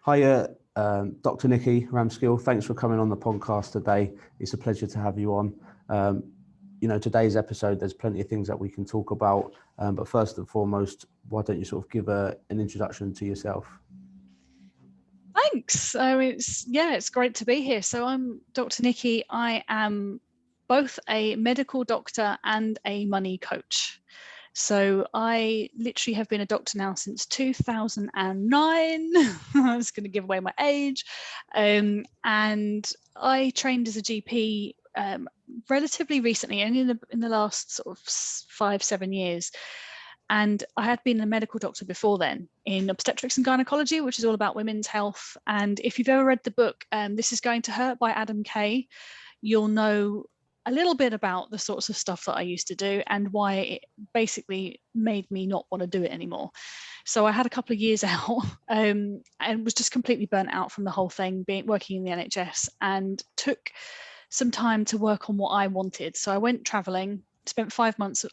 Hiya, Dr. Nikki Ramskill. Thanks for coming on the podcast today. It's a pleasure to have you on. Today's episode, there's plenty of things that we can talk about. But first and foremost, why don't you sort of give an introduction to yourself? Thanks. It's great to be here. So I'm Dr. Nikki. I am both a medical doctor and a money coach. So I literally have been a doctor now since 2009. I was going to give away my age. And I trained as a GP relatively recently, only in the last sort of 5-7 years. And I had been a medical doctor before then in obstetrics and gynecology, which is all about women's health. And if you've ever read the book, This Is Going to Hurt by Adam Kay, you'll know a little bit about the sorts of stuff that I used to do and why it basically made me not want to do it anymore. So I had a couple of years out and was just completely burnt out from the whole thing, working in the NHS, and took some time to work on what I wanted. So I went traveling, spent 5 months,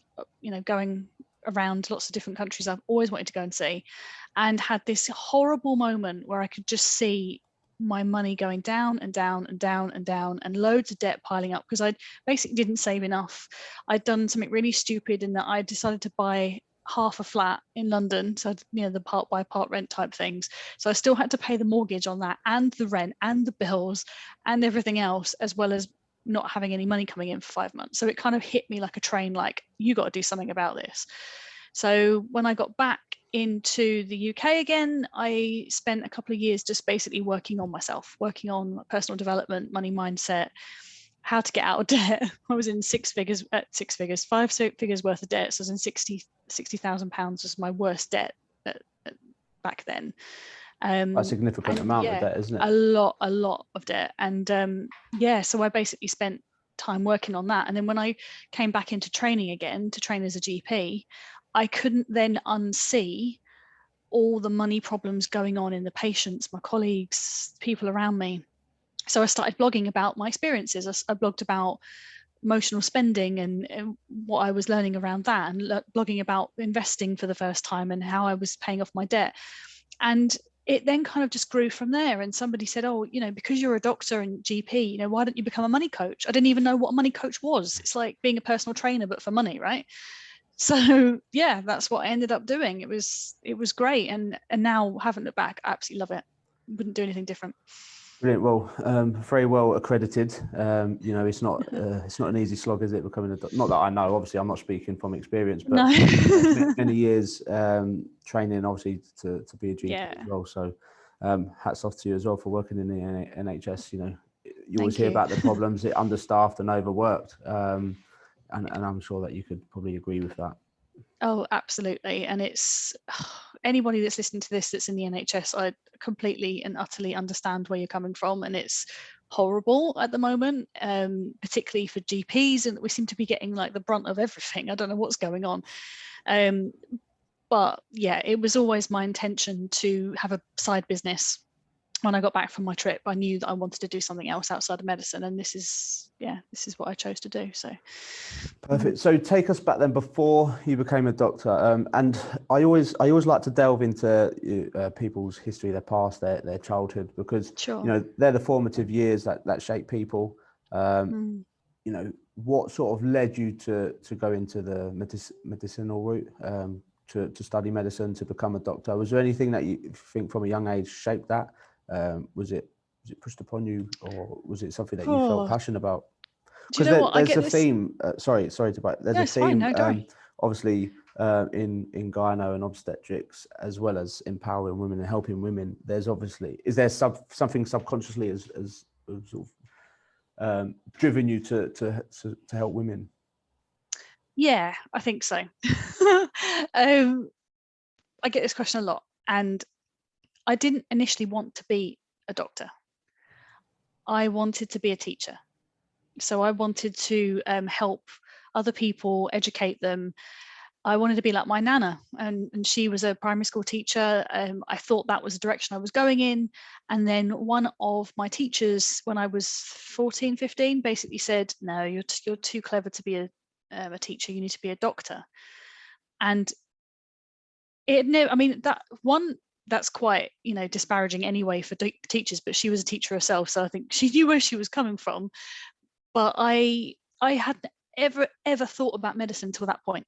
going around lots of different countries I've always wanted to go and see, and had this horrible moment where I could just see my money going down and down and down and down, and loads of debt piling up because I basically didn't save enough. I'd done something really stupid in that I decided to buy half a flat in London, so the part by part rent type things. So I still had to pay the mortgage on that and the rent and the bills and everything else, as well as not having any money coming in for 5 months. So it kind of hit me like a train, like, you got to do something about this. So when I got back into the UK again, I spent a couple of years just basically working on myself, working on personal development, money mindset, how to get out of debt. I was in 5 figures worth of debt. So I was in 60,000 pounds was my worst debt back then. A significant amount of debt, isn't it? A lot of debt. And so I basically spent time working on that. And then when I came back into training again to train as a GP, I couldn't then unsee all the money problems going on in the patients, my colleagues, people around me. So I started blogging about my experiences. I blogged about emotional spending and what I was learning around that, and blogging about investing for the first time and how I was paying off my debt. And it then kind of just grew from there. And somebody said, oh, because you're a doctor and GP, why don't you become a money coach? I didn't even know what a money coach was. It's like being a personal trainer, but for money, right? So yeah, that's what I ended up doing. It was great. And now, haven't looked back, I absolutely love it. Wouldn't do anything different. Brilliant. Well, very well accredited. It's not an easy slog, is it? Becoming not that I know. Obviously, I'm not speaking from experience, but no. many years training, obviously, to be a GP as well. So, hats off to you as well for working in the NHS. You always hear about the problems, it understaffed and overworked, and I'm sure that you could probably agree with that. Oh, absolutely. And it's anybody that's listening to this that's in the NHS, I completely and utterly understand where you're coming from. And it's horrible at the moment, particularly for GPs. And we seem to be getting like the brunt of everything. I don't know what's going on. But yeah, it was always my intention to have a side business. When I got back from my trip, I knew that I wanted to do something else outside of medicine, and this is what I chose to do. So perfect. So take us back then before you became a doctor, and I always like to delve into people's history, their past, their childhood, because they're the formative years that shape people. What sort of led you to go into the medicinal route, to study medicine, to become a doctor? Was there anything that you think from a young age shaped that? Was it pushed upon you, or was it something that you felt passionate about? Because there's a theme. Sorry to bite. There's a theme, obviously, in gyno and obstetrics, as well as empowering women and helping women. There's obviously, is there something subconsciously as sort of driven you to help women? Yeah, I think so. I get this question a lot, and I didn't initially want to be a doctor. I wanted to be a teacher. So I wanted to help other people, educate them. I wanted to be like my nana, and she was a primary school teacher. I thought that was the direction I was going in. And then one of my teachers, when I was 14, 15, basically said, no, you're too clever to be a teacher. You need to be a doctor. And that's quite, disparaging anyway for teachers, but she was a teacher herself, so I think she knew where she was coming from. But I hadn't ever thought about medicine till that point.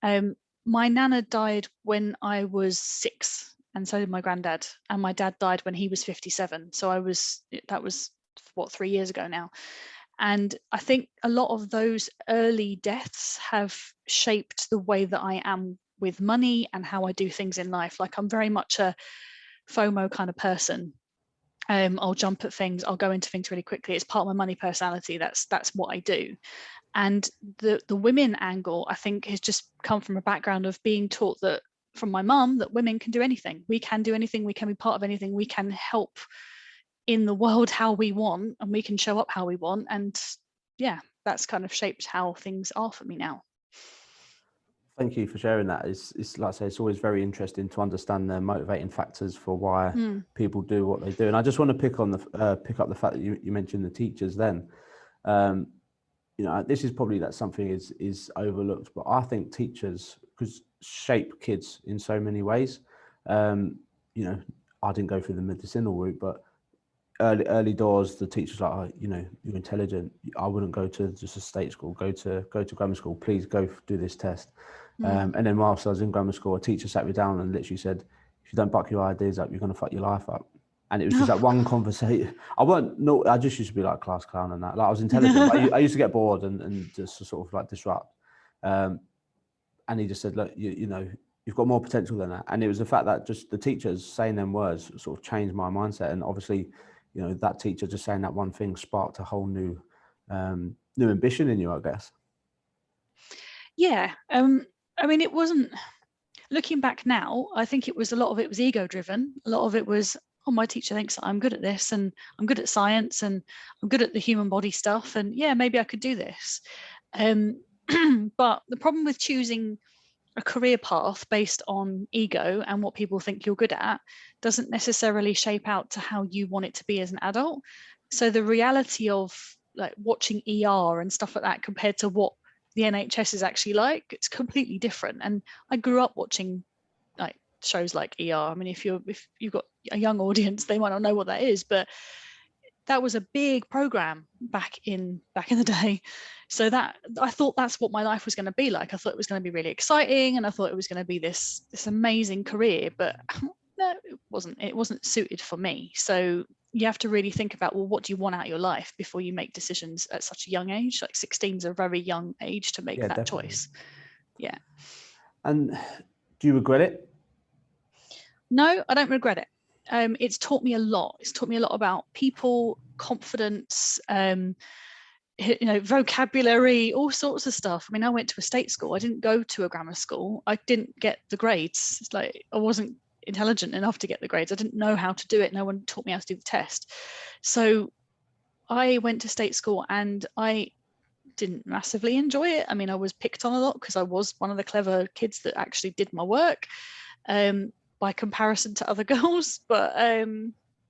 My nana died when I was 6, and so did my granddad, and my dad died when he was 57. So that was what, 3 years ago now. And I think a lot of those early deaths have shaped the way that I am with money and how I do things in life. Like, I'm very much a FOMO kind of person. I'll jump at things, I'll go into things really quickly. It's part of my money personality. That's what I do. And the women angle, I think, has just come from a background of being taught that from my mum, that women can do anything. We can do anything. We can be part of anything. We can help in the world how we want, and we can show up how we want. And yeah, that's kind of shaped how things are for me now. Thank you for sharing that. It's like I say, it's always very interesting to understand the motivating factors for why people do what they do. And I just want to pick up the fact that you mentioned the teachers then. This is probably that something is overlooked, but I think teachers shape kids in so many ways. I didn't go through the medicinal route, but early doors, the teachers like, oh, you're intelligent. I wouldn't go to just a state school. Go to grammar school. Please go do this test. And then whilst I was in grammar school, a teacher sat me down and literally said, if you don't buck your ideas up, you're going to fuck your life up. And it was just that one conversation. I just used to be like a class clown and that. Like, I was intelligent, but I used to get bored and just sort of like disrupt. And he just said, look, you've got more potential than that. And it was the fact that just the teachers saying them words sort of changed my mindset. And obviously, that teacher just saying that one thing sparked a whole new ambition in you, I guess. Yeah. It wasn't, looking back now, I think a lot of it was ego driven. A lot of it was, oh, my teacher thinks I'm good at this, and I'm good at science, and I'm good at the human body stuff, and yeah, maybe I could do this. But the problem with choosing a career path based on ego and what people think you're good at doesn't necessarily shape out to how you want it to be as an adult. So the reality of like watching ER and stuff like that compared to what the NHS is actually like, it's completely different. And I grew up watching like shows like ER. I mean, if you've got a young audience, they might not know what that is, but that was a big program back in the day. So that I thought that's what my life was going to be like. I thought it was going to be really exciting, and I thought it was going to be this amazing career, but no, it wasn't suited for me. So you have to really think about, well, what do you want out of your life before you make decisions at such a young age. Like 16 is a very young age to make that definitely. Choice. Yeah. And do you regret it? No, I don't regret it. It's taught me a lot. It's taught me a lot about people, confidence, vocabulary, all sorts of stuff. I mean, I went to a state school. I didn't go to a grammar school. I didn't get the grades. It's like I wasn't intelligent enough to get the grades. I didn't know how to do it. No one taught me how to do the test. So I went to state school and I didn't massively enjoy it. I mean, I was picked on a lot because I was one of the clever kids that actually did my work by comparison to other girls. But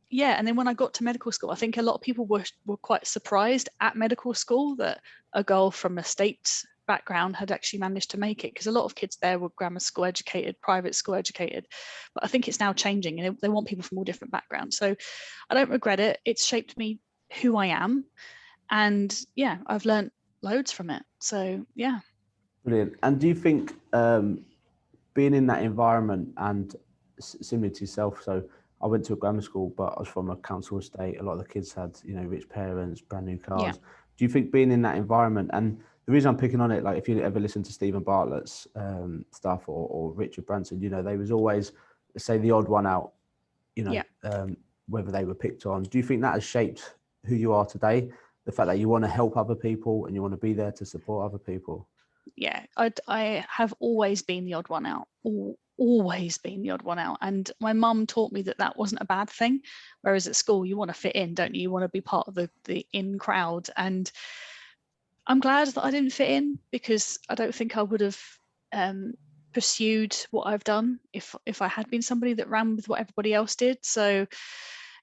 yeah, and then when I got to medical school, I think a lot of people were quite surprised at medical school that a girl from a state background had actually managed to make it, because a lot of kids there were grammar school educated, private school educated. But I think it's now changing, and they want people from all different backgrounds. So I don't regret it. It's shaped me who I am, and yeah, I've learned loads from it. So yeah. Brilliant. And do you think being in that environment, and similar to yourself, so I went to a grammar school, but I was from a council estate. A lot of the kids had, rich parents, brand new cars. Yeah. Do you think being in that environment, and the reason I'm picking on it, like if you ever listen to Stephen Bartlett's stuff or Richard Branson, they was always, say, the odd one out, whether they were picked on. Do you think that has shaped who you are today? The fact that you want to help other people and you want to be there to support other people? Yeah, I have always been the odd one out. Always been the odd one out. And my mum taught me that wasn't a bad thing. Whereas at school, you want to fit in, don't you? You want to be part of the in crowd. And I'm glad that I didn't fit in, because I don't think I would have pursued what I've done if I had been somebody that ran with what everybody else did. So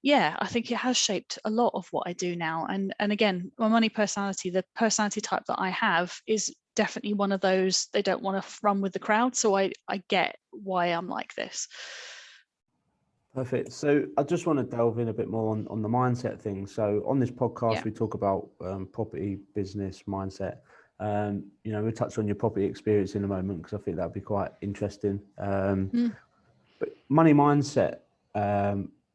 yeah, I think it has shaped a lot of what I do now. And again, my money personality, the personality type that I have is definitely one of those, they don't want to run with the crowd. So I get why I'm like this. Perfect. So I just want to delve in a bit more on the mindset thing. So on this podcast, we talk about property, business, mindset. We touch on your property experience in a moment because I think that'd be quite interesting. But money mindset.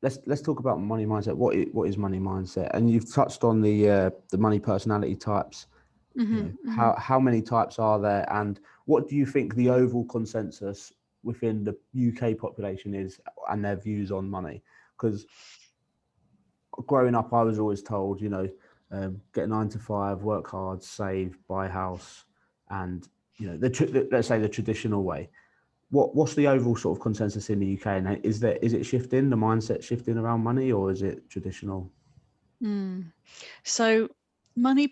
Let's talk about money mindset. What is money mindset? And you've touched on the money personality types. How many types are there, and what do you think the overall consensus within the UK population is and their views on money? Because growing up, I was always told, get a 9 to 5, work hard, save, buy a house, and let's say the traditional way. What's the overall sort of consensus in the UK, and is it shifting, the mindset shifting around money, or is it traditional? So money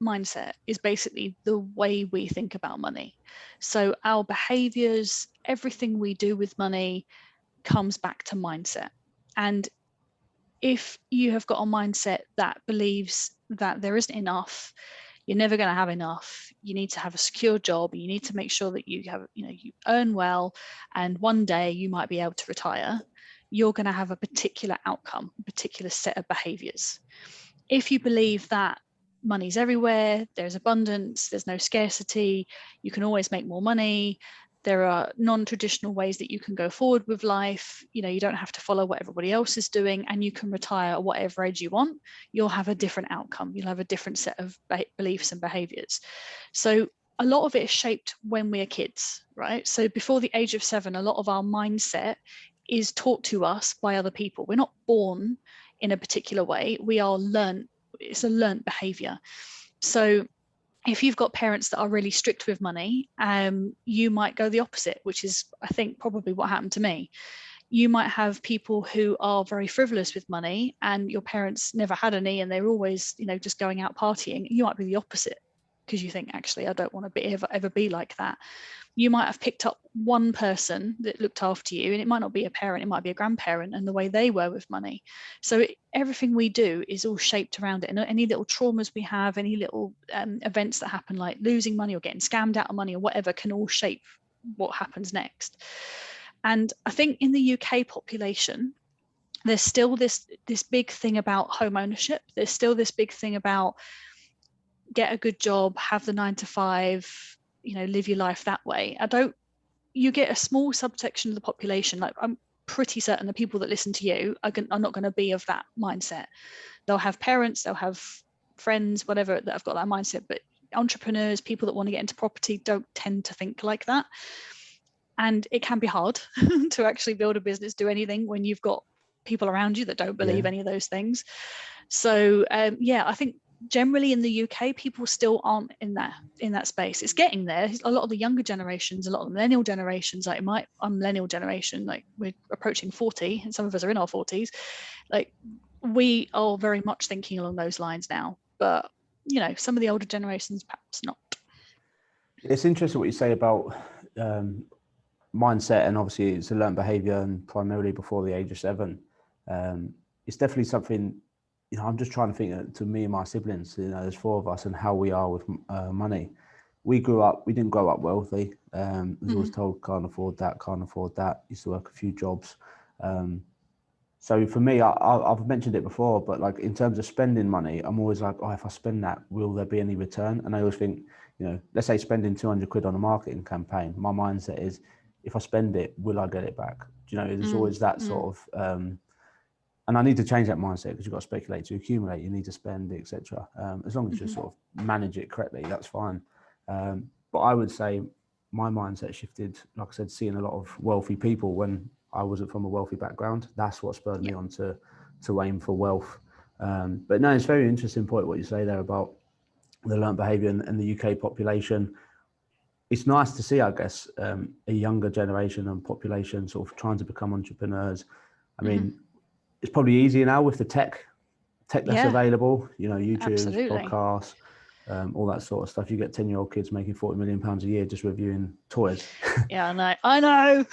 mindset is basically the way we think about money. So our behaviors, everything we do with money comes back to mindset. And if you have got a mindset that believes that there isn't enough, you're never going to have enough, you need to have a secure job, you need to make sure that you have, you earn well, and one day you might be able to retire, you're going to have a particular outcome, a particular set of behaviors. If you believe that money's everywhere, there's abundance, there's no scarcity, you can always make more money, there are non-traditional ways that you can go forward with life, you don't have to follow what everybody else is doing, and you can retire at whatever age you want, you'll have a different outcome, you'll have a different set of beliefs and behaviors. So a lot of it is shaped when we're kids, right? So before the age of 7, a lot of our mindset is taught to us by other people. We're not born in a particular way, we are learned, it's a learned behavior. So if you've got parents that are really strict with money, you might go the opposite, which is, I think, probably what happened to me. You might have people who are very frivolous with money, and your parents never had any, and they're always, just going out partying. You might be the opposite because you think, actually, I don't want to ever be like that. You might have picked up one person that looked after you, and it might not be a parent, it might be a grandparent, and the way they were with money. So everything we do is all shaped around it. And any little traumas we have, any little events that happen, like losing money or getting scammed out of money or whatever, can all shape what happens next. And I think in the UK population, there's still this big thing about home ownership. There's still this big thing about get a good job, have the 9 to 5, live your life that way. You get a small subsection of the population, like I'm pretty certain the people that listen to you are not going to be of that mindset. They'll have parents, they'll have friends, whatever, that have got that mindset, but entrepreneurs, people that want to get into property, don't tend to think like that. And it can be hard to actually build a business, do anything, when you've got people around you that don't believe any of those things. So I think generally in the UK, people still aren't in that space. It's getting there. A lot of the younger generations, a lot of the millennial generations, like I'm millennial generation, like we're approaching 40, and some of us are in our 40s. Like we are very much thinking along those lines now. But some of the older generations perhaps not. It's interesting what you say about mindset, and obviously it's a learned behavior, and primarily before the age of 7. It's definitely something. I'm just trying to think to me and my siblings, there's 4 of us, and how we are with money. We didn't grow up wealthy. Was always told, can't afford that. Used to work a few jobs. So for me, I've mentioned it before, but like in terms of spending money, I'm always like, if I spend that, will there be any return? And I always think, let's say spending 200 quid on a marketing campaign. My mindset is, if I spend it, will I get it back? There's always that sort of, and I need to change that mindset, because you've got to speculate to accumulate. You need to spend, etc. As long as you sort of manage it correctly, that's fine. But I would say my mindset shifted, like I said, seeing a lot of wealthy people when I wasn't from a wealthy background. That's what spurred me on to aim for wealth. But no, it's a very interesting point what you say there about the learned behaviour and the UK population. It's nice to see, I guess, a younger generation and population sort of trying to become entrepreneurs. I mean, it's probably easier now with the tech that's available, YouTube, absolutely. podcasts, all that sort of stuff. You get 10-year-old kids making £40 million a year just reviewing toys. Yeah, I know.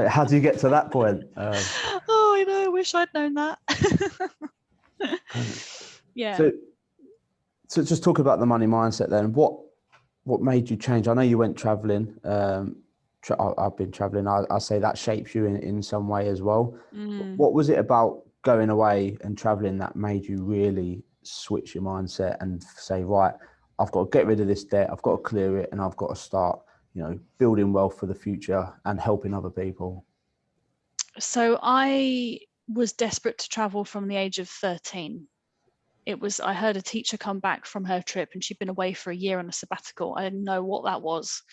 How do you get to that point? I know. I wish I'd known that. Yeah. So just talk about the money mindset then. What made you change? I know you went traveling. I've been traveling, I say that shapes you in some way as well. Mm. What was it about going away and traveling that made you really switch your mindset and say, right, I've got to get rid of this debt, I've got to clear it, and I've got to start, building wealth for the future and helping other people? So I was desperate to travel from the age of 13. I heard a teacher come back from her trip and she'd been away for a year on a sabbatical. I didn't know what that was,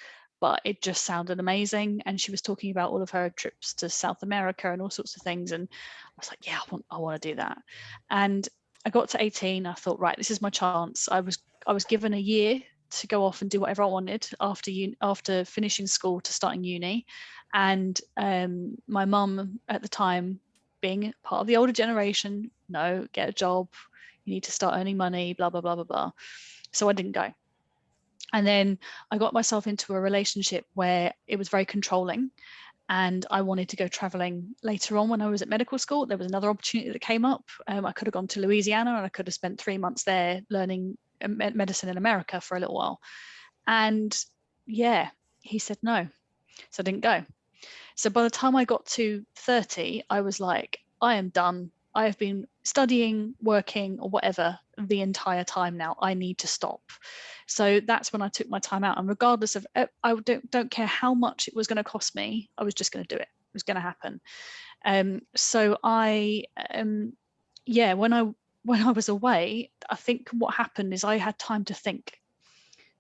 but it just sounded amazing. And she was talking about all of her trips to South America and all sorts of things. And I was like, yeah, I want to do that. And I got to 18. I thought, right, this is my chance. I was given a year to go off and do whatever I wanted after finishing school to starting uni. And my mum at the time, being part of the older generation, no, get a job, you need to start earning money, blah, blah, blah, blah, blah. So I didn't go. And then I got myself into a relationship where it was very controlling, and I wanted to go traveling later on when I was at medical school. There was another opportunity that came up. I could have gone to Louisiana and I could have spent 3 months there learning medicine in America for a little while. And yeah, he said no. So I didn't go. So by the time I got to 30, I was like, I am done. I have been studying, working, or whatever the entire time now. I need to stop. So that's when I took my time out. And regardless of, I don't care how much it was going to cost me, I was just going to do it. It was going to happen. So I, when I was away, I think what happened is I had time to think.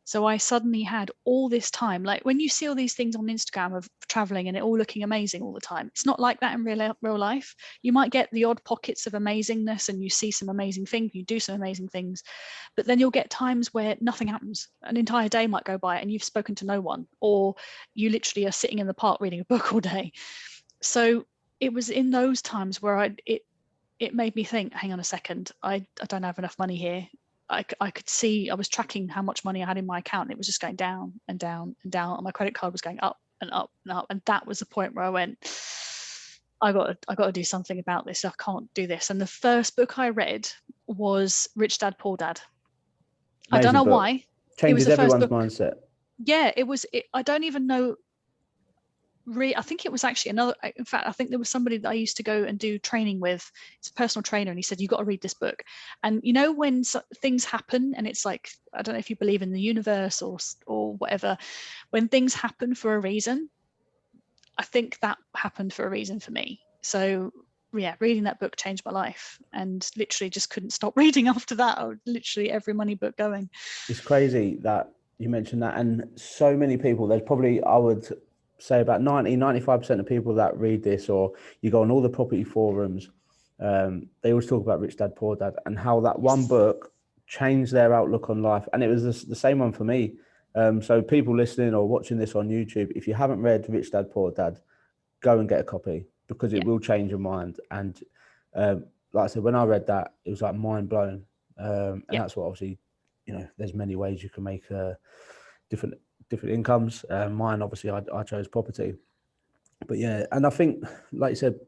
So I suddenly had all this time. Like when you see all these things on Instagram of traveling and it all looking amazing all the time, it's not like that in real life. You might get the odd pockets of amazingness and you see some amazing things, you do some amazing things, but then you'll get times where nothing happens. An entire day might go by and you've spoken to no one, or you literally are sitting in the park reading a book all day. So it was in those times where it made me think, hang on a second, I don't have enough money here. I could see, I was tracking how much money I had in my account, and it was just going down and down and down, and my credit card was going up and up and up. And that was the point where I went, I got to do something about this. I can't do this. And the first book I read was Rich Dad, Poor Dad. Amazing I don't know book. why. Changes everyone's mindset. Yeah, I don't even know. I think it was actually another, in fact, I think there was somebody that I used to go and do training with. It's a personal trainer, and he said, you got to read this book. And when things happen, and it's like, I don't know if you believe in the universe or whatever, when things happen for a reason, I think that happened for a reason for me. So yeah, reading that book changed my life, and literally just couldn't stop reading after that. Literally every money book going. It's crazy that you mentioned that, and so many people, there's probably, I would say about 95% of people that read this, or you go on all the property forums, they always talk about Rich Dad, Poor Dad, and how that one book changed their outlook on life. And it was the same one for me. So people listening or watching this on YouTube, if you haven't read Rich Dad, Poor Dad, go and get a copy, because it will change your mind. And like I said, when I read that, it was like mind blown. And that's what, obviously, there's many ways you can make different incomes. Mine, obviously, I chose property. But yeah, and I think, like you said,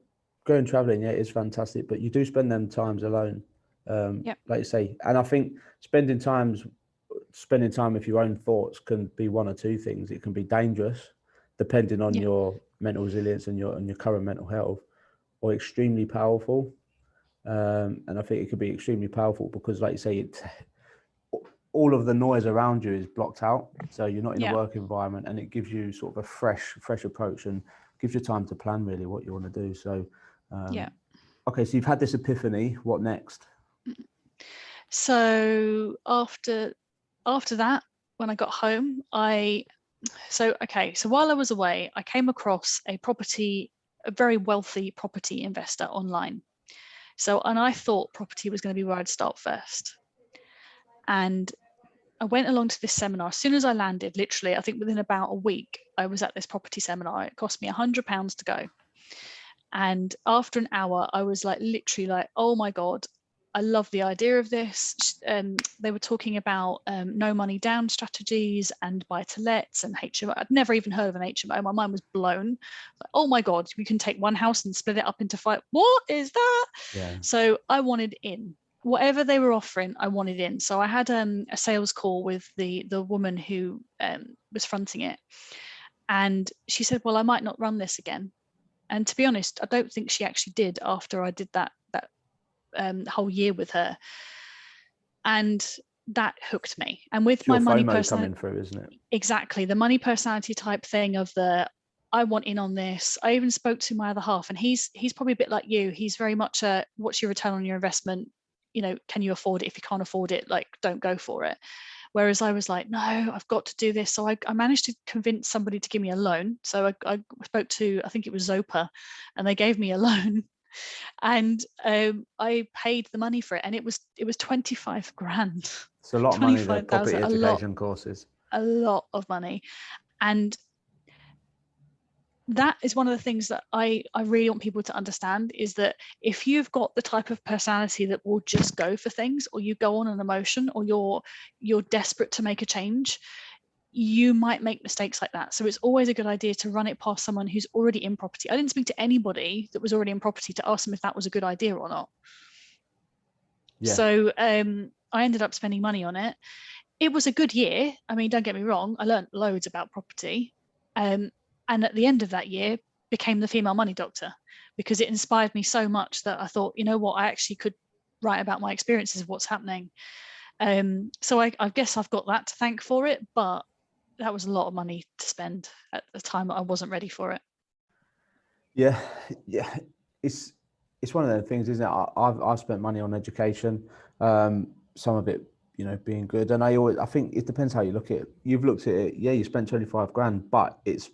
going traveling, yeah, is fantastic, but you do spend them times alone, like you say. And I think spending time with your own thoughts can be one or two things. It can be dangerous, depending on your mental resilience and your current mental health, or extremely powerful. And I think it could be extremely powerful because, like you say, all of the noise around you is blocked out, so you're not in a work environment, and it gives you sort of a fresh approach and gives you time to plan really what you want to do. So okay, so you've had this epiphany. What next? So after that, when I got home, so while I was away, I came across a very wealthy property investor online. And I thought property was going to be where I'd start first. And I went along to this seminar. As soon as I landed, literally, I think within about a week, I was at this property seminar. It cost me £100 to go. And after an hour, I was literally like, oh my God, I love the idea of this. They were talking about no money down strategies and buy-to-lets and HMO. I'd never even heard of an HMO. My mind was blown. Oh my God, we can take one house and split it up into 5. What is that? Yeah. So I wanted in. Whatever they were offering, I wanted in. So I had a sales call with the woman who was fronting it. And she said, well, I might not run this again. And to be honest, I don't think she actually did after I did that whole year with her. And that hooked me. And with my money FOMO personality coming through, isn't it? Exactly. The money personality type thing of I want in on this. I even spoke to my other half, and he's probably a bit like you. He's very much what's your return on your investment? Can you afford it? If you can't afford it, like, don't go for it. Whereas I was like, no, I've got to do this. So I managed to convince somebody to give me a loan. So I spoke to, I think it was Zopa, and they gave me a loan. And I paid the money for it, and it was 25 grand. It's a lot of money, the property education courses. A lot of money. And that is one of the things that I really want people to understand, is that if you've got the type of personality that will just go for things, or you go on an emotion, or you're desperate to make a change, you might make mistakes like that. So it's always a good idea to run it past someone who's already in property. I didn't speak to anybody that was already in property to ask them if that was a good idea or not. Yeah. So I ended up spending money on it. It was a good year. I mean, don't get me wrong, I learned loads about property. And at the end of that year, became the female money doctor, because it inspired me so much that I thought, you know what, I actually could write about my experiences of what's happening. So I guess I've got that to thank for it, but that was a lot of money to spend at the time that I wasn't ready for it. Yeah. It's one of those things, isn't it? I've spent money on education, some of it, being good. And I think it depends how you look at it. You've looked at it, yeah, you spent 25 grand, but it's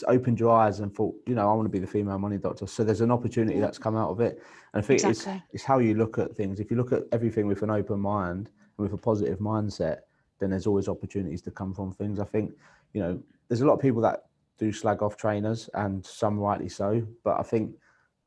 opened your eyes and thought, I want to be the female money doctor. So there's an opportunity that's come out of it. And I think it's how you look at things. If you look at everything with an open mind and with a positive mindset, then there's always opportunities to come from things. I think, there's a lot of people that do slag off trainers, and some rightly so. But I think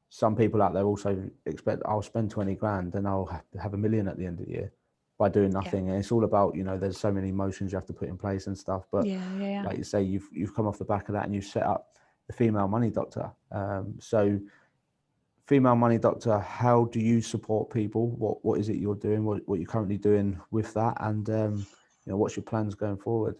some people out there also expect, I'll spend 20 grand and I'll have $1 million at the end of the year by doing nothing. And it's all about, there's so many emotions you have to put in place and stuff. But like you say, you've come off the back of that and you've set up the female money doctor. So female money doctor, how do you support people? What is it you're doing? What you're currently doing with that? And, what's your plans going forward?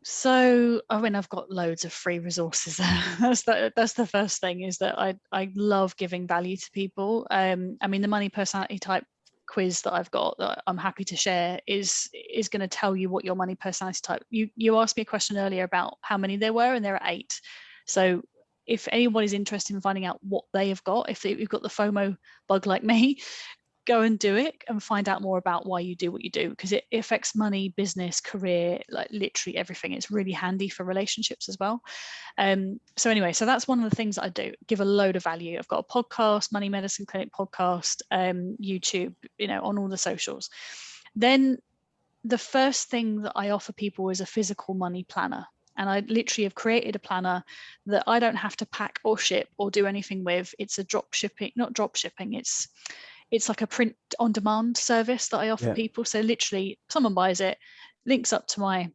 So, I mean, I've got loads of free resources there. That's the first thing, is that I love giving value to people. I mean, the money personality type quiz that I've got that I'm happy to share is going to tell you what your money personality type. You asked me a question earlier about how many there were, and there are 8. So if anybody's interested in finding out what they have got, if you've got the FOMO bug like me, go and do it and find out more about why you do what you do, because it affects money, business, career, like literally everything. It's really handy for relationships as well. So anyway, so that's one of the things that I do, give a load of value. I've got a podcast, Money Medicine Clinic podcast, YouTube, on all the socials. Then the first thing that I offer people is a physical money planner. And I literally have created a planner that I don't have to pack or ship or do anything with. It's a not drop shipping. It's like a print on demand service that I offer people. So literally someone buys it, links up to my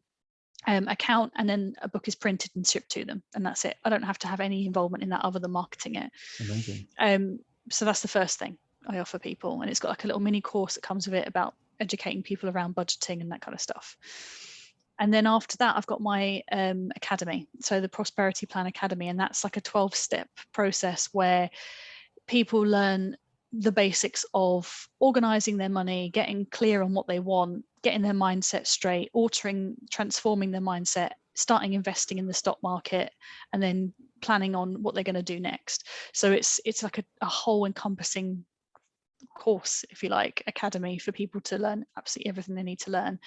account, and then a book is printed and shipped to them. And that's it. I don't have to have any involvement in that other than marketing it. Amazing. So that's the first thing I offer people. And it's got like a little mini course that comes with it about educating people around budgeting and that kind of stuff. And then after that, I've got my academy. So the Prosperity Plan Academy. And that's like a 12-step process where people learn the basics of organizing their money, getting clear on what they want, getting their mindset straight, transforming their mindset, starting investing in the stock market, and then planning on what they're going to do next. So it's like a whole encompassing course, if you like, academy for people to learn absolutely everything they need to learn.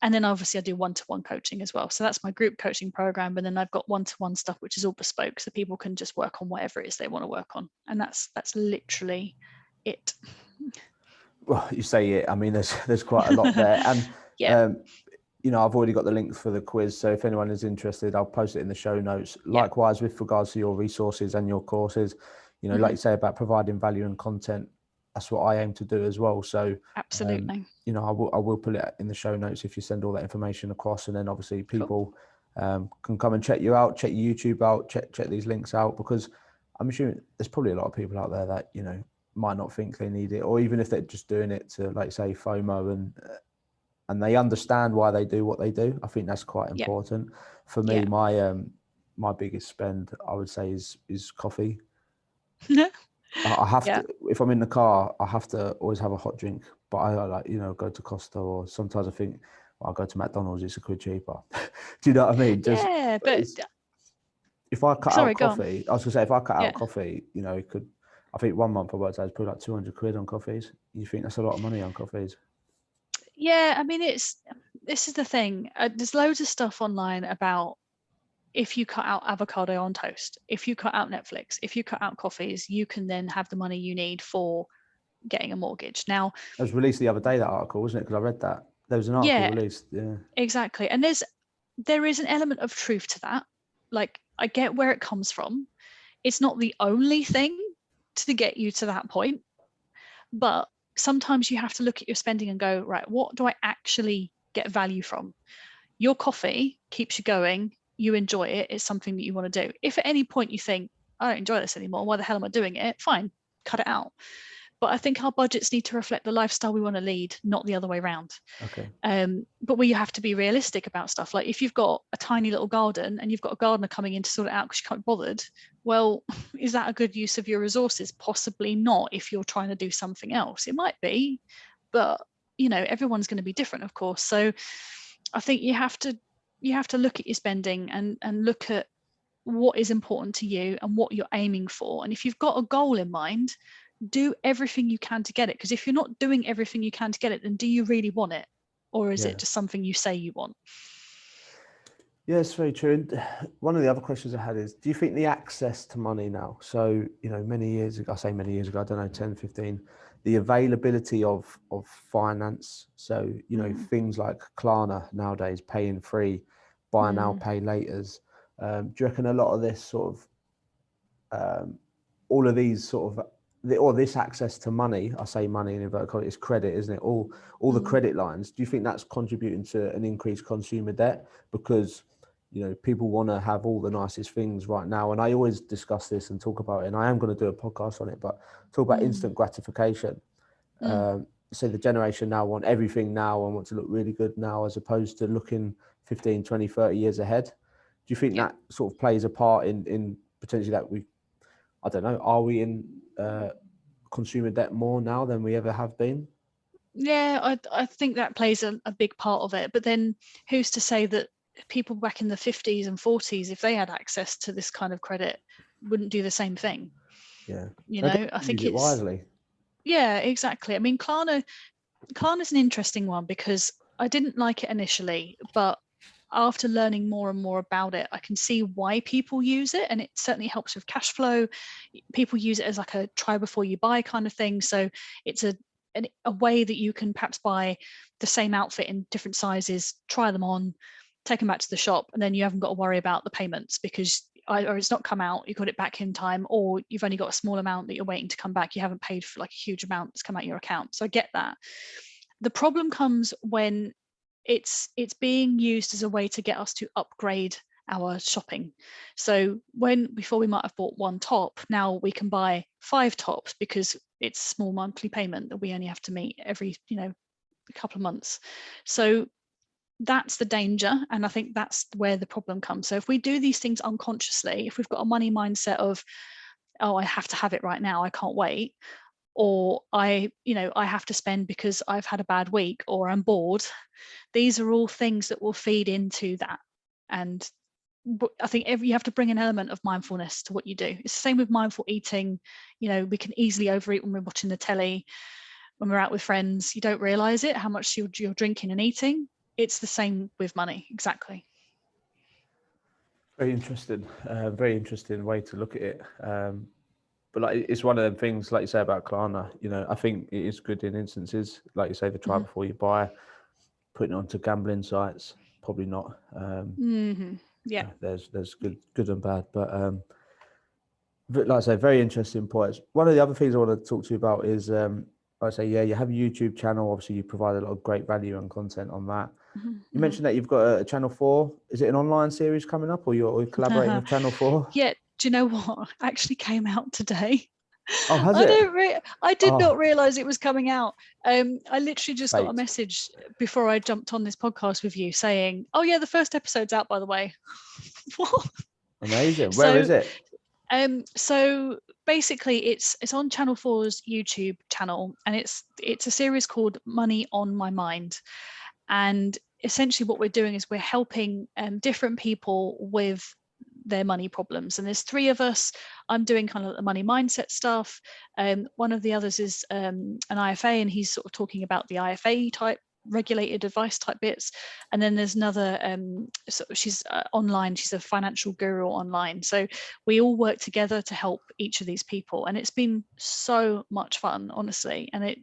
And then obviously I do one-to-one coaching as well. So that's my group coaching program. And then I've got one-to-one stuff, which is all bespoke. So people can just work on whatever it is they want to work on. And that's literally it. Well, you say it. I mean, there's quite a lot there. And, I've already got the link for the quiz. So if anyone is interested, I'll post it in the show notes. Likewise, with regards to your resources and your courses, like you say about providing value and content, that's what I aim to do as well. So absolutely, I will put it in the show notes if you send all that information across, and then obviously people can come and check you out, check your YouTube out, check these links out, because I'm assuming there's probably a lot of people out there that might not think they need it, or even if they're just doing it to, like say, FOMO and and they understand why they do what they do. I think that's quite Yeah. important. For me, my biggest spend, I would say, is coffee. I have Yeah. to, if I'm in the car, I have to always have a hot drink. But I like, go to Costa, or sometimes I think, well, I'll go to McDonald's, it's a quid cheaper. Do you know what I mean? Yeah, but If I cut out sorry, go on. coffee, I was gonna say, if I cut Yeah. out coffee, it could, I think 1 month I worked out, I was put like 200 quid on coffees. You think that's a lot of money on coffees? Yeah, I mean, this is the thing. There's loads of stuff online about if you cut out avocado on toast, if you cut out Netflix, if you cut out coffees, you can then have the money you need for getting a mortgage. Now, It was released the other day, that article, wasn't it? Because I read that. There was an article yeah, released. Yeah. exactly. And there is an element of truth to that. Like, I get where it comes from. It's not the only thing to get you to that point, but sometimes you have to look at your spending and go, right, what do I actually get value from? Your coffee keeps you going, you enjoy it, it's something that you want to do. If at any point you think, I don't enjoy this anymore, why the hell am I doing it? Fine, cut it out. But I think our budgets need to reflect the lifestyle we want to lead, not the other way around. Okay. But we have to be realistic about stuff. Like if you've got a tiny little garden and you've got a gardener coming in to sort it out because you can't be bothered, well, is that a good use of your resources? Possibly not if you're trying to do something else. It might be, but everyone's going to be different, of course. So I think you have to look at your spending and look at what is important to you and what you're aiming for. And if you've got a goal in mind, do everything you can to get it. Because if you're not doing everything you can to get it, then do you really want it? Or is it just something you say you want? Yeah, it's very true. And one of the other questions I had is, do you think the access to money now, so, many years ago, I say many years ago, I don't know, 10, 15, the availability of finance, so, things like Klarna nowadays, paying free, buy now, pay laters. Do you reckon a lot of this sort of, all of these sort of, or this access to money, I say money in inverted commas, it's credit, isn't it? All the credit lines. Do you think that's contributing to an increased consumer debt? Because, people want to have all the nicest things right now. And I always discuss this and talk about it, and I am going to do a podcast on it, but talk about instant gratification. So the generation now want everything now and want to look really good now, as opposed to looking 15, 20, 30 years ahead. Do you think that sort of plays a part in potentially that I don't know, are we in consumer debt more now than we ever have been? Yeah, I think that plays a big part of it. But then who's to say that people back in the 50s and 40s, if they had access to this kind of credit, wouldn't do the same thing? Yeah. I think use it wisely. Yeah, exactly. I mean, Klarna's an interesting one because I didn't like it initially, but after learning more and more about it, I can see why people use it, and it certainly helps with cash flow. People use it as like a try before you buy kind of thing. So it's a way that you can perhaps buy the same outfit in different sizes, try them on, take them back to the shop, and then you haven't got to worry about the payments because either it's not come out, you got it back in time, or you've only got a small amount that you're waiting to come back. You haven't paid for like a huge amount that's come out your account. So I get that. The problem comes when it's being used as a way to get us to upgrade our shopping. So before we might have bought one top, now we can buy 5 tops because it's a small monthly payment that we only have to meet every a couple of months. So that's the danger, and I think that's where the problem comes. So if we do these things unconsciously, if we've got a money mindset of, oh, I have to have it right now, I can't wait, or I have to spend because I've had a bad week or I'm bored, these are all things that will feed into that. And I think you have to bring an element of mindfulness to what you do. It's the same with mindful eating. We can easily overeat when we're watching the telly, when we're out with friends. You don't realize it, how much you're drinking and eating. It's the same with money, exactly. Very interesting way to look at it. But like, it's one of them things, like you say about Klarna, I think it is good in instances, like you say, the try before you buy. Putting it onto gambling sites, probably not. Yeah. There's good and bad, but like I say, very interesting points. One of the other things I want to talk to you about is, like I say, you have a YouTube channel. Obviously, you provide a lot of great value and content on that. You mentioned that you've got a Channel 4. Is it an online series coming up, or you're collaborating with Channel 4? Yeah. Do you know what? Actually came out today. Oh, has it? I did Oh, not realize it was coming out. I literally just got a fate. message before I jumped on this podcast with you saying, "Oh yeah, the first episode's out, by the way." What? Amazing. Where is it? So basically, it's on Channel 4's YouTube channel, and it's a series called Money on My Mind, and essentially what we're doing is we're helping different people with their money problems. And there's 3 of us. I'm doing kind of the money mindset stuff. One of the others is an IFA, and he's sort of talking about the IFA type regulated advice type bits. And then there's another, so she's online, she's a financial guru online. So we all work together to help each of these people. And it's been so much fun, honestly. And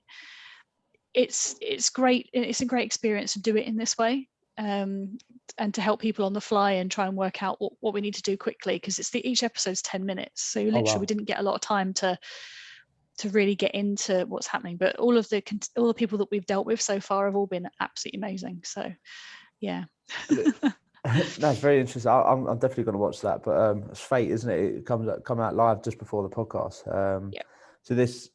it's great. It's a great experience to do it in this way. And to help people on the fly and try and work out what we need to do quickly, because each episode's 10 minutes. So literally wow. we didn't get a lot of time to really get into what's happening. But all the people that we've dealt with so far have all been absolutely amazing. So yeah. That's very interesting. I'm definitely going to watch that. But it's fate, isn't it? It come out live just before the podcast. Yeah. So this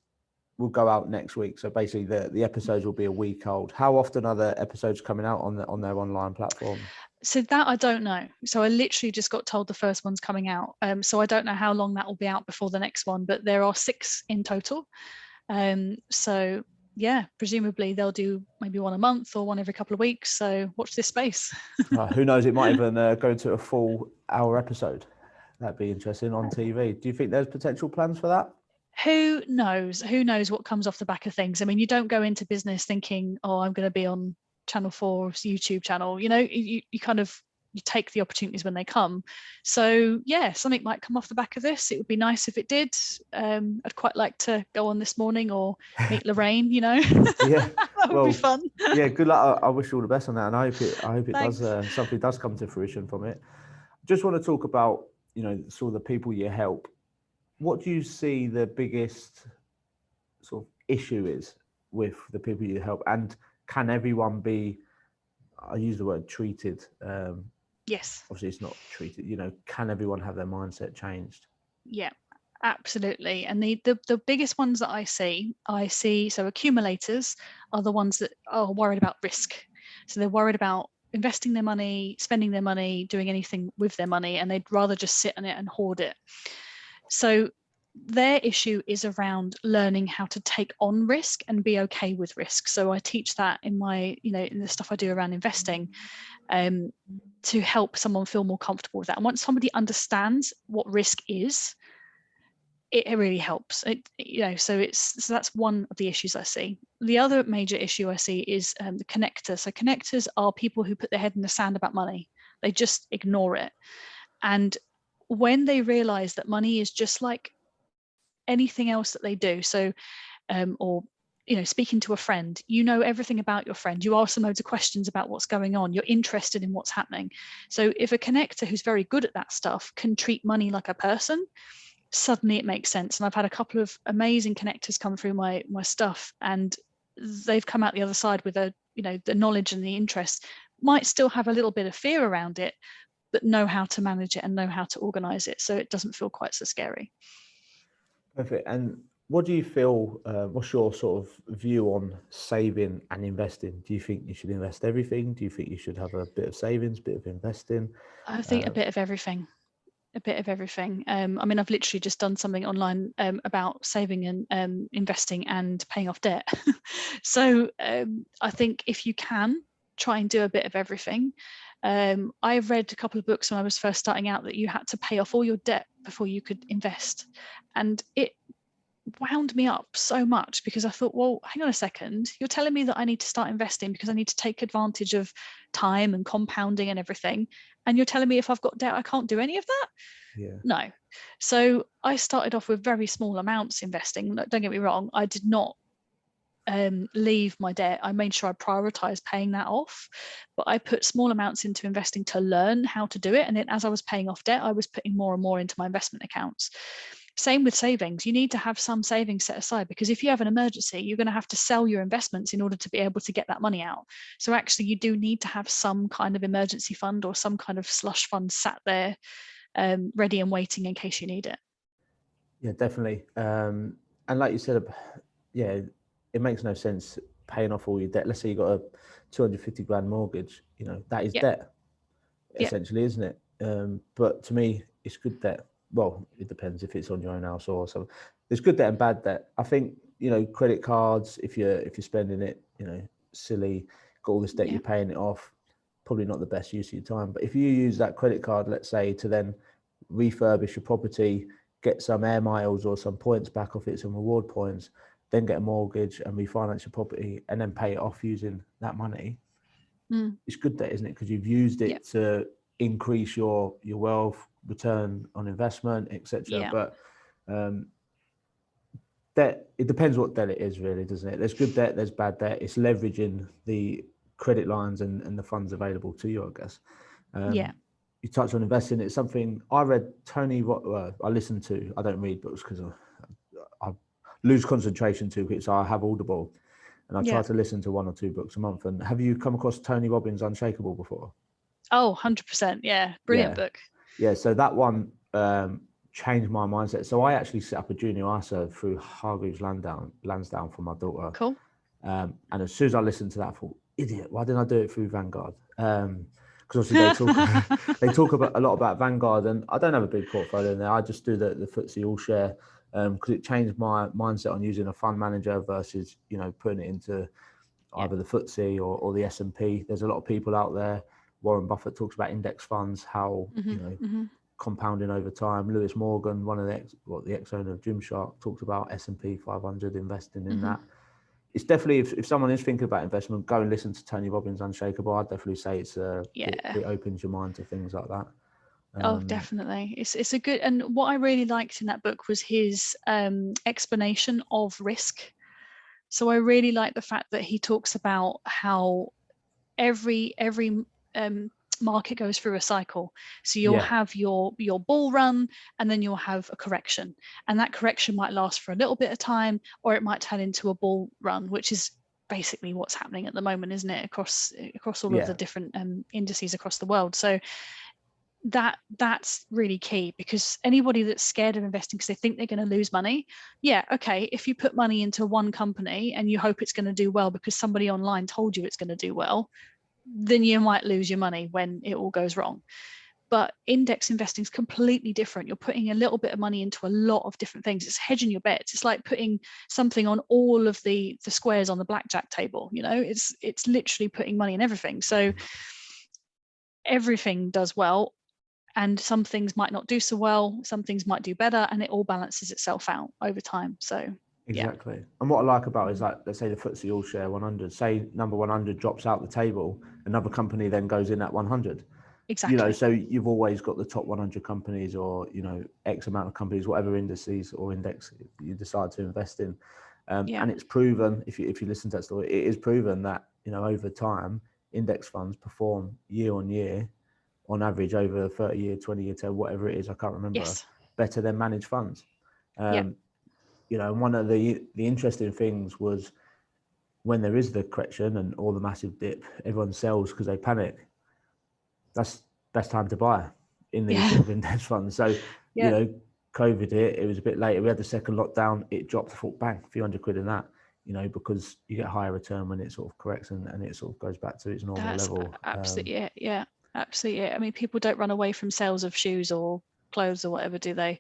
will go out next week. So basically, the episodes will be a week old. How often are the episodes coming out on their online platform? So that I don't know. So I literally just got told the first one's coming out. So I don't know how long that will be out before the next one. But there are 6 in total. So yeah, presumably they'll do maybe one a month or one every couple of weeks. So watch this space. Who knows? It might even go into a full hour episode. That'd be interesting on TV. Do you think there's potential plans for that? Who knows? Who knows what comes off the back of things? I mean, you don't go into business thinking, "Oh, I'm going to be on Channel 4's YouTube channel." You know, you kind of you take the opportunities when they come. So yeah, something might come off the back of this. It would be nice if it did. I'd quite like to go on This Morning or meet Lorraine. You know, Yeah, that would be fun. Yeah, good luck. I wish you all the best on that, and I hope it Thanks. does something does come to fruition from it. Just want to talk about sort of the people you help. What do you see the biggest sort of issue is with the people you help, and can everyone be? I use the word treated. Yes. Obviously, it's not treated. Can everyone have their mindset changed? Yeah. Absolutely. And the biggest ones that I see, so accumulators are the ones that are worried about risk. So they're worried about investing their money, spending their money, doing anything with their money, and they'd rather just sit on it and hoard it. So their issue is around learning how to take on risk and be okay with risk. So I teach that in my, in the stuff I do around investing, to help someone feel more comfortable with that. And once somebody understands what risk is, it really helps. So that's one of the issues I see. The other major issue I see is the connector. So connectors are people who put their head in the sand about money. They just ignore it. And when they realize that money is just like anything else that they do, so or speaking to a friend, everything about your friend, you ask them loads of questions about what's going on, you're interested in what's happening. So if a connector who's very good at that stuff can treat money like a person, suddenly it makes sense. And I've had a couple of amazing connectors come through my stuff, and they've come out the other side with the knowledge and the interest. Might still have a little bit of fear around it, but know how to manage it and know how to organize it, so it doesn't feel quite so scary. Perfect. And what do you feel? What's your sort of view on saving and investing? Do you think you should invest everything? Do you think you should have a bit of savings, bit of investing? I think a bit of everything. A bit of everything. I mean, I've literally just done something online about saving and investing and paying off debt. So I think if you can, try and do a bit of everything. I've read a couple of books when I was first starting out that you had to pay off all your debt before you could invest. And it wound me up so much, because I thought, well, hang on a second, you're telling me that I need to start investing because I need to take advantage of time and compounding and everything, and you're telling me if I've got debt I can't do any of that? Yeah. No. So I started off with very small amounts investing. Don't get me wrong, I did not leave my debt. I made sure I prioritized paying that off, but I put small amounts into investing to learn how to do it, and then as I was paying off debt, I was putting more and more into my investment accounts. Same with savings. You need to have some savings set aside, because if you have an emergency, you're going to have to sell your investments in order to be able to get that money out. So actually you do need to have some kind of emergency fund or some kind of slush fund sat there ready and waiting in case you need it. Yeah, definitely. And like you said, yeah, it makes no sense paying off all your debt. Let's say you got a 250 grand mortgage, that is Yep. debt, Yep. essentially, isn't it? But to me, it's good debt. Well, it depends if it's on your own house or something. There's good debt and bad debt. I think, credit cards, if you're spending it, silly, got all this debt, you're Yep. paying it off, probably not the best use of your time. But if you use that credit card, let's say, to then refurbish your property, get some air miles or some points back off it, some reward points, then get a mortgage and refinance your property and then pay it off using that money, it's good debt, isn't it? Because you've used Yep. it to increase your wealth, return on investment, etc. Yeah. But debt, it depends what debt it is, really, doesn't it? There's good debt, there's bad debt. It's leveraging the credit lines and the funds available to you, I guess. Yeah. You touched on investing. It's something I read. I listen to. I don't read books because I lose concentration too quick. So I have Audible, and I try Yeah. to listen to 1 or 2 books a month. And have you come across Tony Robbins' Unshakable before? Oh, 100%. Yeah. Brilliant book. Yeah. So that one changed my mindset. So I actually set up a junior ISA through Hargreaves Lansdown for my daughter. Cool. And as soon as I listened to that, I thought, idiot, why didn't I do it through Vanguard? Because obviously they talk about a lot about Vanguard, and I don't have a big portfolio in there. I just do the FTSE All Share because it changed my mindset on using a fund manager versus putting it into either the FTSE or the S&P. There's a lot of people out there. Warren Buffett talks about index funds, how compounding over time. Lewis Morgan, one of the ex-owner of Gymshark, talks about S&P 500, investing in that. It's definitely, if someone is thinking about investment, go and listen to Tony Robbins' Unshakable. I'd definitely say it opens your mind to things like that. Oh, definitely. It's a good, and what I really liked in that book was his explanation of risk. So I really like the fact that he talks about how every market goes through a cycle. So you'll have your bull run, and then you'll have a correction, and that correction might last for a little bit of time, or it might turn into a bull run, which is basically what's happening at the moment, isn't it, across all of the different indices across the world. So that's really key, because anybody that's scared of investing because they think they're going to lose money, okay, if you put money into one company and you hope it's going to do well because somebody online told you it's going to do well, then you might lose your money when it all goes wrong. But index investing is completely different. You're putting a little bit of money into a lot of different things. It's hedging your bets. It's like putting something on all of the squares on the blackjack table. It's literally putting money in everything. So everything does well, and some things might not do so well, some things might do better, and it all balances itself out over time. So exactly. And what I like about it is, like, let's say the FTSE All Share 100, say number 100 drops out the table, another company then goes in at 100. Exactly. So you've always got the top 100 companies, or X amount of companies, whatever indices or index you decide to invest in. And it's proven, if you listen to that story, it is proven that over time index funds perform year on year, on average over 30-year, 20-year term, whatever it is, I can't remember, better than managed funds. And one of the interesting things was, when there is the correction and all the massive dip, everyone sells because they panic. That's best time to buy in these sort of index funds. So, COVID hit, it was a bit later. We had the second lockdown, it dropped, I thought, bang, a few hundred quid in that, because you get higher return when it sort of corrects and it sort of goes back to its normal level. Absolutely, absolutely. I mean, people don't run away from sales of shoes or clothes or whatever, do they?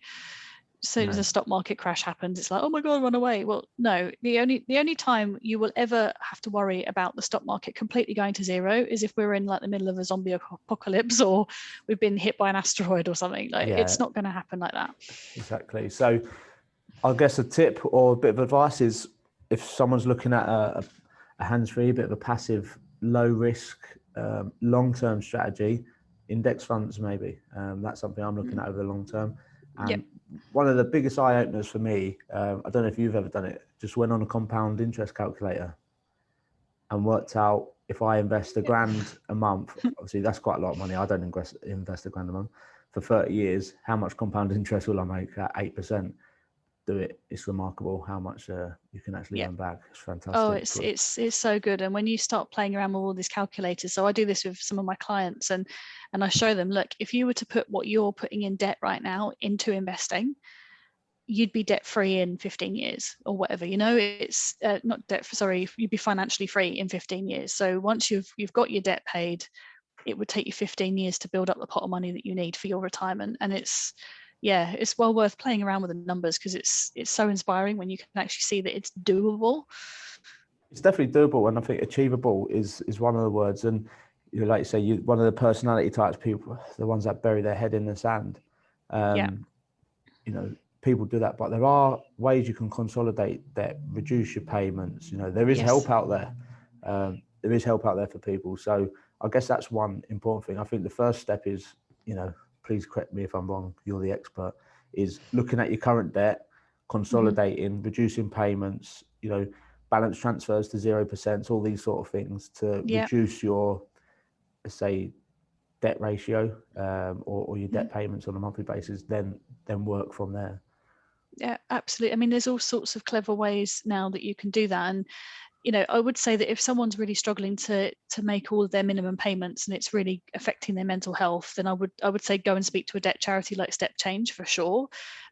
As soon as a stock market crash happens, it's like, oh my God, run away. Well, no, the only time you will ever have to worry about the stock market completely going to zero is if we're in like the middle of a zombie apocalypse, or we've been hit by an asteroid or something. It's not going to happen like that. Exactly. So I guess a tip or a bit of advice is, if someone's looking at a hands-free, a bit of a passive, low risk, long-term strategy, index funds maybe. That's something I'm looking at over the long term. And one of the biggest eye openers for me, I don't know if you've ever done it, just went on a compound interest calculator and worked out, if I invest £1,000 a month, obviously that's quite a lot of money. I don't invest £1,000 a month for 30 years. How much compound interest will I make at 8%? Do it. It's remarkable how much you can actually earn back. It's fantastic. Oh, it's so good. And when you start playing around with all these calculators, so I do this with some of my clients, and I show them, look, if you were to put what you're putting in debt right now into investing, you'd be debt free in 15 years or whatever, it's not debt, sorry, you'd be financially free in 15 years. So once you've got your debt paid, it would take you 15 years to build up the pot of money that you need for your retirement. And it's well worth playing around with the numbers, because it's so inspiring when you can actually see that it's doable. It's definitely doable, and I think achievable is one of the words. And like you say, one of the personality types, people, the ones that bury their head in the sand. People do that, but there are ways you can consolidate debt, reduce your payments. There is help out there. There is help out there for people. So I guess that's one important thing. I think the first step is, please correct me if I'm wrong, you're the expert, is looking at your current debt, consolidating, reducing payments, balance transfers to 0%, all these sort of things to reduce your, let's say, debt ratio or your debt payments on a monthly basis, then work from there. Yeah, absolutely. I mean, there's all sorts of clever ways now that you can do that. And I would say that if someone's really struggling to make all of their minimum payments and it's really affecting their mental health, then I would say go and speak to a debt charity like Step Change for sure.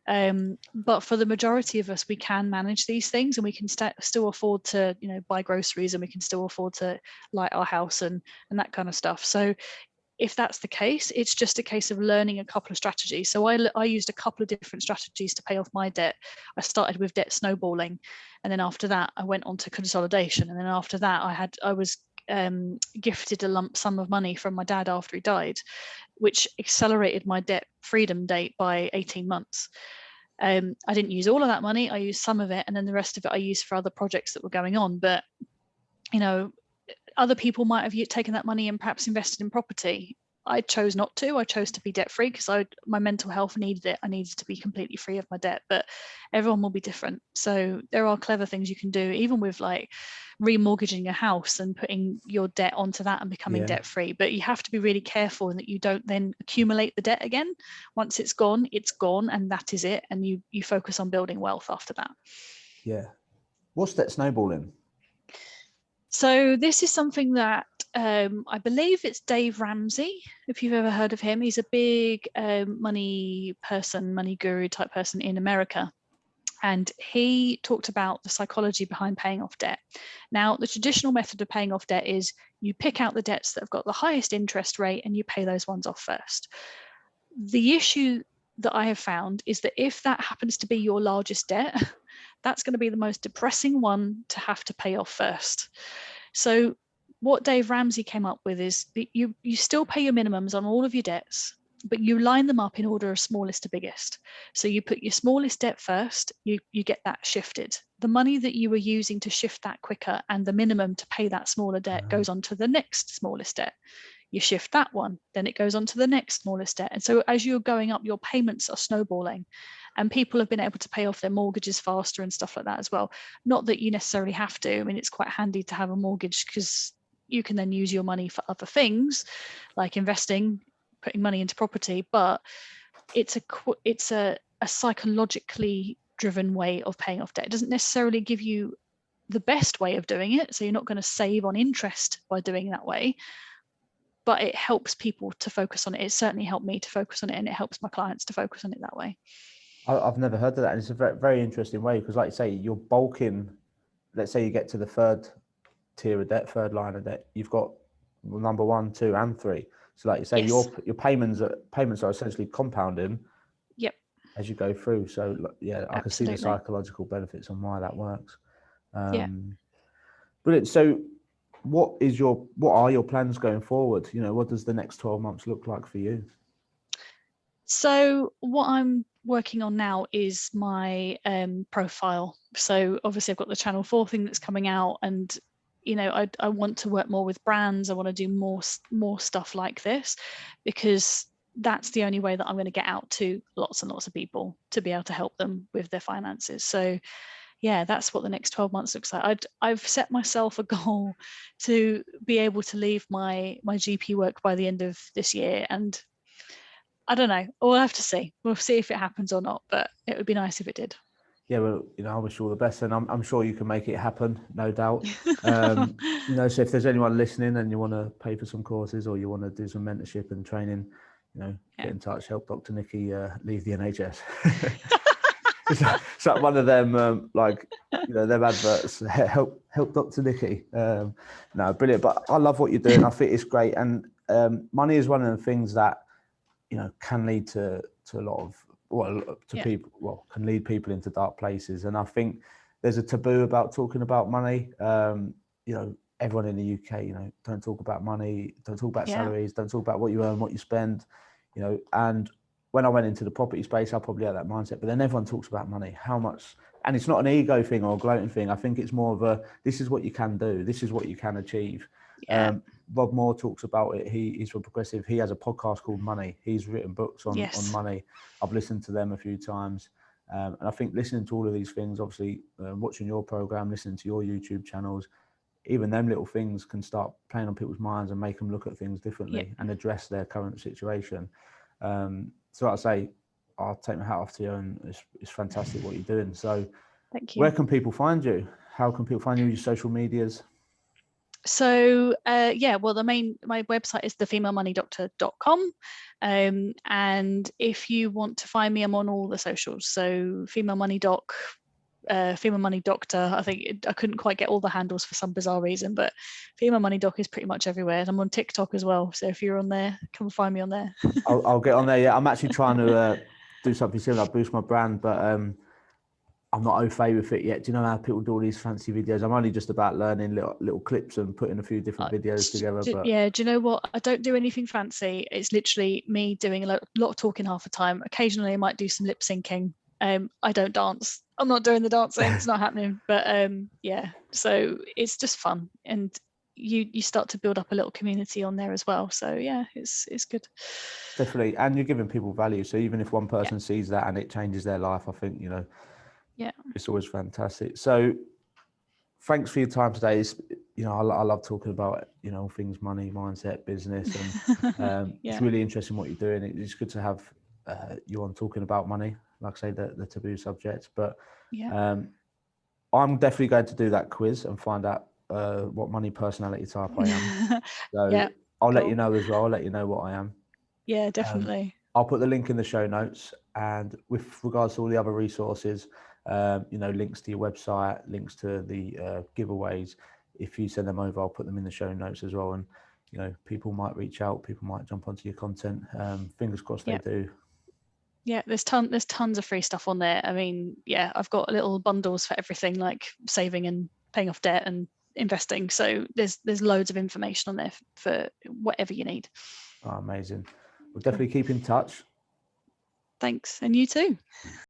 But for the majority of us, we can manage these things, and we can still afford to buy groceries, and we can still afford to light our house and that kind of stuff. So if that's the case, it's just a case of learning a couple of strategies. So I used a couple of different strategies to pay off my debt. I started with debt snowballing, and then after that I went on to consolidation, and then after that I was gifted a lump sum of money from my dad after he died, which accelerated my debt freedom date by 18 months. I didn't use all of that money. I used some of it, and then the rest of it I used for other projects that were going on. But other people might have taken that money and perhaps invested in property. I chose not to. I chose to be debt free because my mental health needed it. I needed to be completely free of my debt, but everyone will be different. So there are clever things you can do, even with like remortgaging a house and putting your debt onto that and becoming debt free. But you have to be really careful that you don't then accumulate the debt again. Once it's gone, and that is it. And you focus on building wealth after that. Yeah. What's debt snowballing? So this is something that I believe it's Dave Ramsey, if you've ever heard of him. He's a big money guru type person in America. And he talked about the psychology behind paying off debt. Now, the traditional method of paying off debt is you pick out the debts that have got the highest interest rate and you pay those ones off first. The issue that I have found is that if that happens to be your largest debt, that's going to be the most depressing one to have to pay off first. So what Dave Ramsey came up with is that you still pay your minimums on all of your debts, but you line them up in order of smallest to biggest. So you put your smallest debt first, you get that shifted. The money that you were using to shift that quicker and the minimum to pay that smaller debt goes on to the next smallest debt. You shift that one, then it goes on to the next smallest debt. And so as you're going up, your payments are snowballing, and people have been able to pay off their mortgages faster and stuff like that as well. Not that you necessarily have to. I mean, it's quite handy to have a mortgage because you can then use your money for other things like investing, putting money into property, but it's a psychologically driven way of paying off debt. It doesn't necessarily give you the best way of doing it. So you're not going to save on interest by doing that way, but it helps people to focus on it. It certainly helped me to focus on it, and it helps my clients to focus on it that way. I've never heard of that. And it's a very, very interesting way because, like you say, you're bulking. Let's say you get to the third tier of debt, third line of debt. You've got number 1, 2, and 3. So, like you say, your payments are essentially compounding. Yep. As you go through. So, yeah, I can see the psychological benefits on why that works. Brilliant. So, what are your plans going forward? What does the next 12 months look like for you? So what I'm working on now is my profile. So obviously I've got the Channel 4 thing that's coming out, and I want to work more with brands. I want to do more stuff like this, because that's the only way that I'm going to get out to lots and lots of people to be able to help them with their finances. So yeah, that's what the next 12 months looks like. I've set myself a goal to be able to leave my GP work by the end of this year, and I don't know. We'll have to see. We'll see if it happens or not, but it would be nice if it did. Yeah, well, I wish you all the best, and I'm sure you can make it happen, no doubt. So if there's anyone listening and you want to pay for some courses or you want to do some mentorship and training, get in touch. Help Dr. Nikki leave the NHS. it's like one of them, like, you know, them adverts, help Dr. Nikki. No, brilliant. But I love what you're doing. I think it's great. And money is one of the things that, you know, can lead to a lot of, people, can lead people into dark places. And I think there's a taboo about talking about money. You know, everyone in the UK, you know, don't talk about money, don't talk about salaries, don't talk about what you earn, what you spend, you know. And when I went into the property space, I probably had that mindset, but then everyone talks about money, how much, and it's not an ego thing or a gloating thing. I think it's more of a, this is what you can do, this is what you can achieve. Rob Moore talks about it. He's from Progressive. He has a podcast called Money. He's written books on money. I've listened to them a few times. And I think listening to all of these things, obviously watching your program, listening to your YouTube channels, even them little things can start playing on people's minds and make them look at things differently and address their current situation. So like I say, I'll take my hat off to you, and it's fantastic what you're doing. So thank you. Where can people find you? How can people find you? Your social medias? So well, my website is thefemalemoneydoctor.com, and if you want to find me, I'm on all the socials. So Female Money Doc, Female Money Doctor. I think I couldn't quite get all the handles for some bizarre reason, but Female Money Doc is pretty much everywhere. And I'm on TikTok as well. So if you're on there, come find me on there. I'll get on there. Yeah, I'm actually trying to do something similar, boost my brand, but I'm not au fait with it yet. Do you know how people do all these fancy videos? I'm only just about learning little clips and putting a few different videos together. But yeah, do you know what? I don't do anything fancy. It's literally me doing a lot of talking half the time. Occasionally I might do some lip syncing. I don't dance. I'm not doing the dancing. It's not happening. But yeah, so it's just fun. And you start to build up a little community on there as well. So yeah, it's good. Definitely. And you're giving people value. So even if one person sees that and it changes their life, I think, you know, it's always fantastic. So thanks for your time today. You know, I love talking about, you know, things money, mindset, business, and it's really interesting what you're doing. It's good to have you on talking about money, like I say, the taboo subjects. But I'm definitely going to do that quiz and find out what money personality type I am. So I'll let you know as well. I'll let you know what I am. Yeah, definitely. I'll put the link in the show notes, and with regards to all the other resources, you know, links to your website, links to the giveaways. If you send them over, I'll put them in the show notes as well. And, you know, people might reach out, people might jump onto your content. Fingers crossed they do. Yeah, there's tons of free stuff on there. I mean, I've got little bundles for everything, like saving and paying off debt and investing. So there's loads of information on there for whatever you need. Oh, amazing. We'll definitely keep in touch. Thanks. And you too.